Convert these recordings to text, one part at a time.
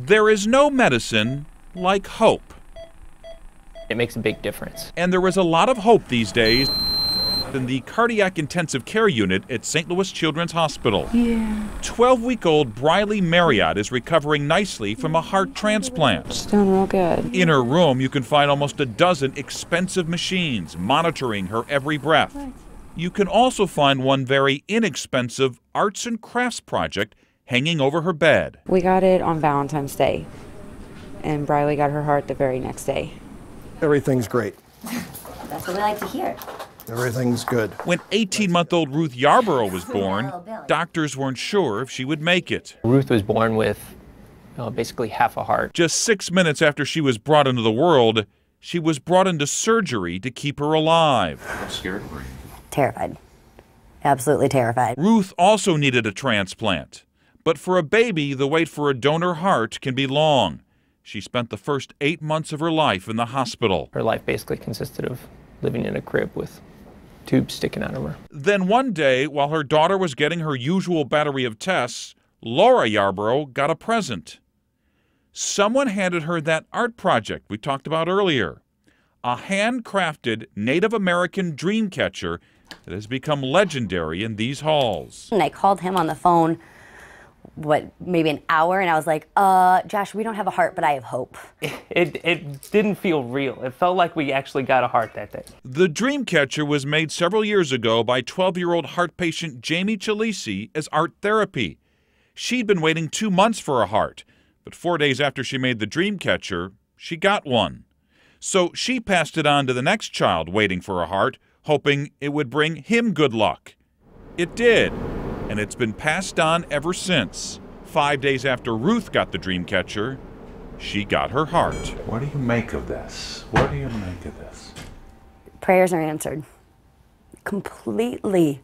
There is no medicine like hope. It makes a big difference. And there is a lot of hope these days in the cardiac intensive care unit at St. Louis Children's Hospital. 12-week-old Briley Marriott is recovering nicely from a heart transplant. She's doing real good. In her room, you can find almost a dozen expensive machines monitoring her every breath. You can also find one very inexpensive arts and crafts project hanging over her bed. We got it on Valentine's Day, and Briley got her heart the very next day. Everything's great. That's what we like to hear. Everything's good. When 18-month-old Ruth Yarborough was born, doctors weren't sure if she would make it. Ruth was born with basically half a heart. Just 6 minutes after she was brought into the world, she was brought into surgery to keep her alive. How scared were you? Terrified. Absolutely terrified. Ruth also needed a transplant. But for a baby, the wait for a donor heart can be long. She spent the first 8 months of her life in the hospital. Her life basically consisted of living in a crib with tubes sticking out of her. Then one day, while her daughter was getting her usual battery of tests, Laura Yarborough got a present. Someone handed her that art project we talked about earlier, a handcrafted Native American dream catcher that has become legendary in these halls. And I called him on the phone, maybe an hour, and I was like, Josh, we don't have a heart, but I have hope. It didn't feel real. It felt like we actually got a heart that day. The dream catcher was made several years ago by 12-year-old heart patient Jamie Chalisi as art therapy. She'd been waiting 2 months for a heart, but 4 days after she made the dream catcher, she got one. So she passed it on to the next child waiting for a heart, hoping it would bring him good luck. It did. And it's been passed on ever since. 5 days after Ruth got the dream catcher, she got her heart. What do you make of this? What do you make of this? Prayers are answered. Completely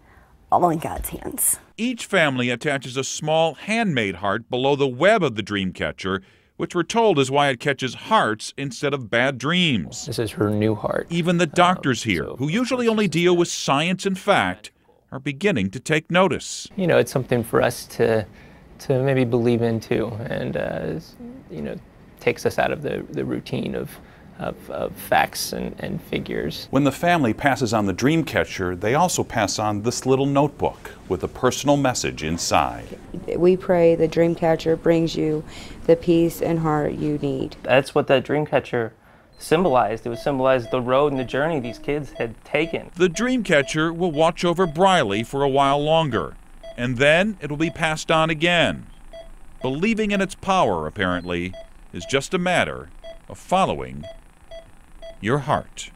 all in God's hands. Each family attaches a small handmade heart below the web of the dream catcher, which we're told is why it catches hearts instead of bad dreams. This is her new heart. Even the doctors here, who usually only deal with science and fact, are beginning to take notice. You know, it's something for us to maybe believe into, and you know, takes us out of the routine of facts and figures. When the family passes on the dream catcher, they also pass on this little notebook with a personal message inside. We pray the dream catcher brings you the peace and heart you need. That's what that dream catcher symbolized. It would symbolize the road and the journey these kids had taken. The dream catcher will watch over Briley for a while longer, and then it will be passed on again. Believing in its power, apparently, is just a matter of following your heart.